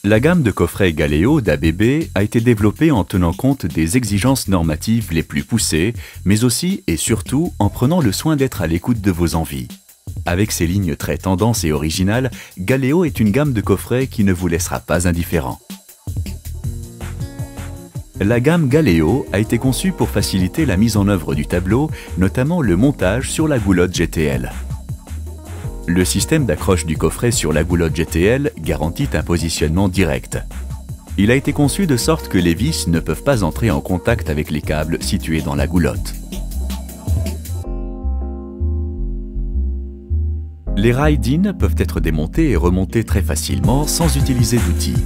La gamme de coffrets Galeo d'ABB a été développée en tenant compte des exigences normatives les plus poussées, mais aussi et surtout en prenant le soin d'être à l'écoute de vos envies. Avec ses lignes très tendances et originales, Galeo est une gamme de coffrets qui ne vous laissera pas indifférent. La gamme Galeo a été conçue pour faciliter la mise en œuvre du tableau, notamment le montage sur la goulotte GTL. Le système d'accroche du coffret sur la goulotte GTL garantit un positionnement direct. Il a été conçu de sorte que les vis ne peuvent pas entrer en contact avec les câbles situés dans la goulotte. Les ride-in peuvent être démontés et remontés très facilement sans utiliser d'outils.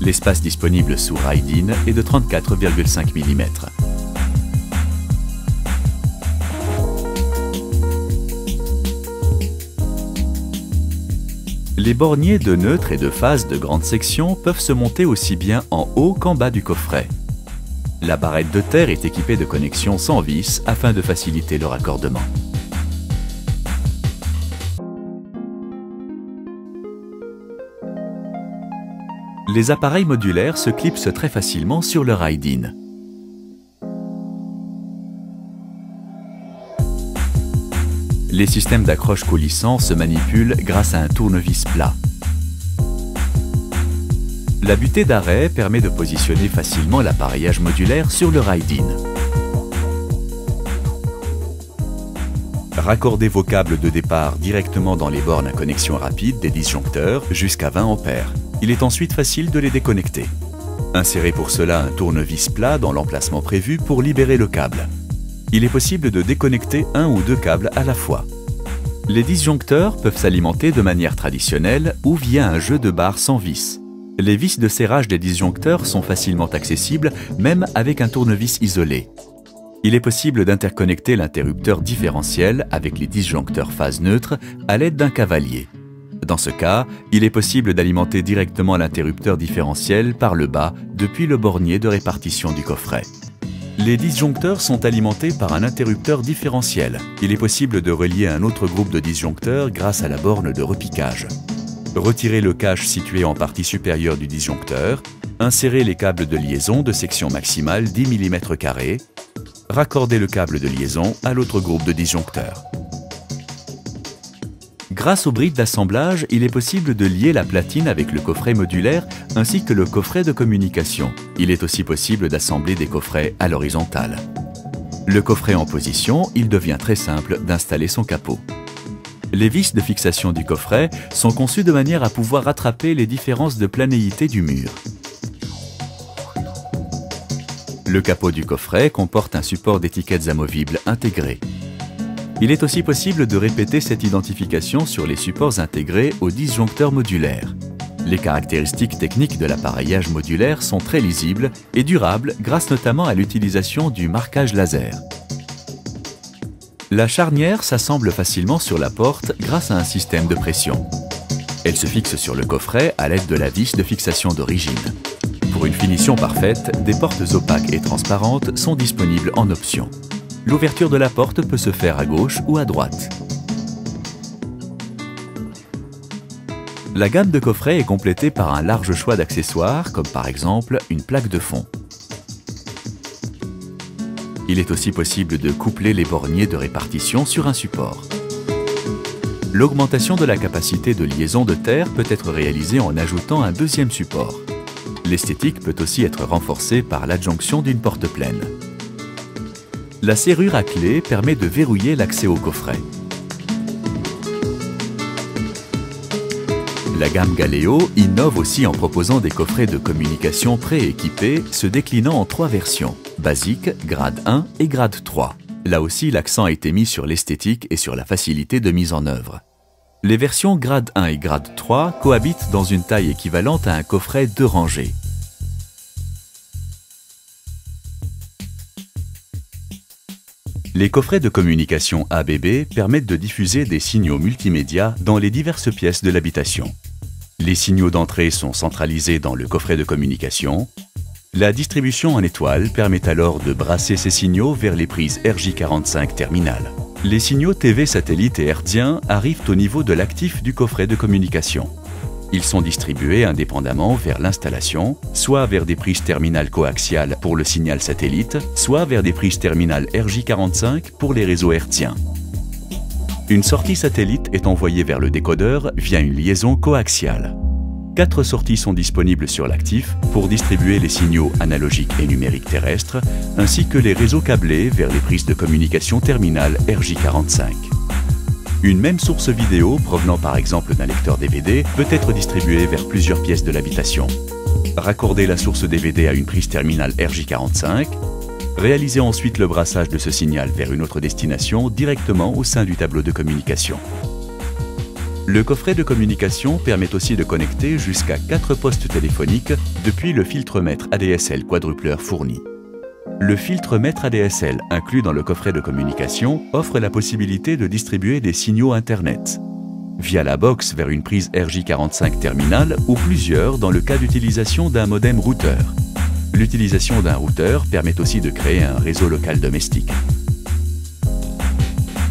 L'espace disponible sous ride-in est de 34,5 mm. Les borniers de neutre et de phase de grande section peuvent se monter aussi bien en haut qu'en bas du coffret. La barrette de terre est équipée de connexions sans vis afin de faciliter le raccordement. Les appareils modulaires se clipsent très facilement sur le ride-in. Les systèmes d'accroche coulissants se manipulent grâce à un tournevis plat. La butée d'arrêt permet de positionner facilement l'appareillage modulaire sur le ride-in. Raccordez vos câbles de départ directement dans les bornes à connexion rapide des disjoncteurs jusqu'à 20 A. Il est ensuite facile de les déconnecter. Insérez pour cela un tournevis plat dans l'emplacement prévu pour libérer le câble. Il est possible de déconnecter un ou deux câbles à la fois. Les disjoncteurs peuvent s'alimenter de manière traditionnelle ou via un jeu de barres sans vis. Les vis de serrage des disjoncteurs sont facilement accessibles, même avec un tournevis isolé. Il est possible d'interconnecter l'interrupteur différentiel avec les disjoncteurs phase neutre à l'aide d'un cavalier. Dans ce cas, il est possible d'alimenter directement l'interrupteur différentiel par le bas depuis le bornier de répartition du coffret. Les disjoncteurs sont alimentés par un interrupteur différentiel. Il est possible de relier un autre groupe de disjoncteurs grâce à la borne de repiquage. Retirez le cache situé en partie supérieure du disjoncteur, insérez les câbles de liaison de section maximale 10 mm², raccordez le câble de liaison à l'autre groupe de disjoncteurs. Grâce aux brides d'assemblage, il est possible de lier la platine avec le coffret modulaire ainsi que le coffret de communication. Il est aussi possible d'assembler des coffrets à l'horizontale. Le coffret en position, il devient très simple d'installer son capot. Les vis de fixation du coffret sont conçues de manière à pouvoir rattraper les différences de planéité du mur. Le capot du coffret comporte un support d'étiquettes amovibles intégré. Il est aussi possible de répéter cette identification sur les supports intégrés aux disjoncteurs modulaires. Les caractéristiques techniques de l'appareillage modulaire sont très lisibles et durables grâce notamment à l'utilisation du marquage laser. La charnière s'assemble facilement sur la porte grâce à un système de pression. Elle se fixe sur le coffret à l'aide de la vis de fixation d'origine. Pour une finition parfaite, des portes opaques et transparentes sont disponibles en option. L'ouverture de la porte peut se faire à gauche ou à droite. La gamme de coffrets est complétée par un large choix d'accessoires, comme par exemple une plaque de fond. Il est aussi possible de coupler les borniers de répartition sur un support. L'augmentation de la capacité de liaison de terre peut être réalisée en ajoutant un deuxième support. L'esthétique peut aussi être renforcée par l'adjonction d'une porte pleine. La serrure à clé permet de verrouiller l'accès au coffret. La gamme Galeo innove aussi en proposant des coffrets de communication prééquipés se déclinant en 3 versions, basique, grade 1 et grade 3. Là aussi, l'accent a été mis sur l'esthétique et sur la facilité de mise en œuvre. Les versions grade 1 et grade 3 cohabitent dans une taille équivalente à un coffret 2 rangées. Les coffrets de communication ABB permettent de diffuser des signaux multimédia dans les diverses pièces de l'habitation. Les signaux d'entrée sont centralisés dans le coffret de communication. La distribution en étoile permet alors de brasser ces signaux vers les prises RJ45 terminales. Les signaux TV satellites et hertziens arrivent au niveau de l'actif du coffret de communication. Ils sont distribués indépendamment vers l'installation, soit vers des prises terminales coaxiales pour le signal satellite, soit vers des prises terminales RJ45 pour les réseaux hertziens. Une sortie satellite est envoyée vers le décodeur via une liaison coaxiale. 4 sorties sont disponibles sur l'actif pour distribuer les signaux analogiques et numériques terrestres, ainsi que les réseaux câblés vers les prises de communication terminales RJ45. Une même source vidéo, provenant par exemple d'un lecteur DVD, peut être distribuée vers plusieurs pièces de l'habitation. Raccorder la source DVD à une prise terminale RJ45, réaliser ensuite le brassage de ce signal vers une autre destination directement au sein du tableau de communication. Le coffret de communication permet aussi de connecter jusqu'à 4 postes téléphoniques depuis le filtremètre ADSL quadrupleur fourni. Le filtremètre ADSL inclus dans le coffret de communication offre la possibilité de distribuer des signaux Internet via la box vers une prise RJ45 terminale ou plusieurs dans le cas d'utilisation d'un modem routeur. L'utilisation d'un routeur permet aussi de créer un réseau local domestique.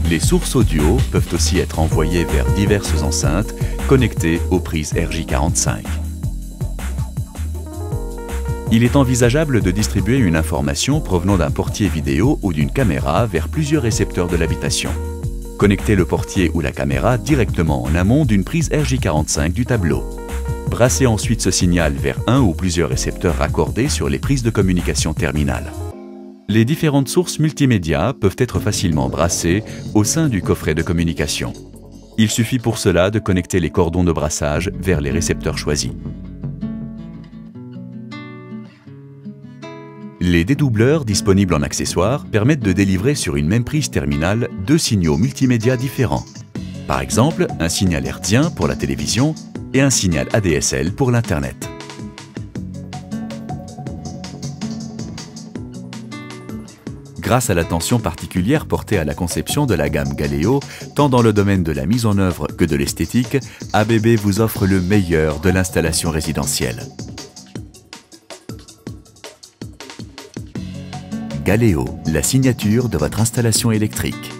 Les sources audio peuvent aussi être envoyées vers diverses enceintes connectées aux prises RJ45. Il est envisageable de distribuer une information provenant d'un portier vidéo ou d'une caméra vers plusieurs récepteurs de l'habitation. Connectez le portier ou la caméra directement en amont d'une prise RJ45 du tableau. Brassez ensuite ce signal vers un ou plusieurs récepteurs raccordés sur les prises de communication terminales. Les différentes sources multimédia peuvent être facilement brassées au sein du coffret de communication. Il suffit pour cela de connecter les cordons de brassage vers les récepteurs choisis. Les dédoubleurs disponibles en accessoire permettent de délivrer sur une même prise terminale 2 signaux multimédia différents. Par exemple, un signal hertzien pour la télévision et un signal ADSL pour l'Internet. Grâce à l'attention particulière portée à la conception de la gamme Galeo, tant dans le domaine de la mise en œuvre que de l'esthétique, ABB vous offre le meilleur de l'installation résidentielle. Galeo, la signature de votre installation électrique.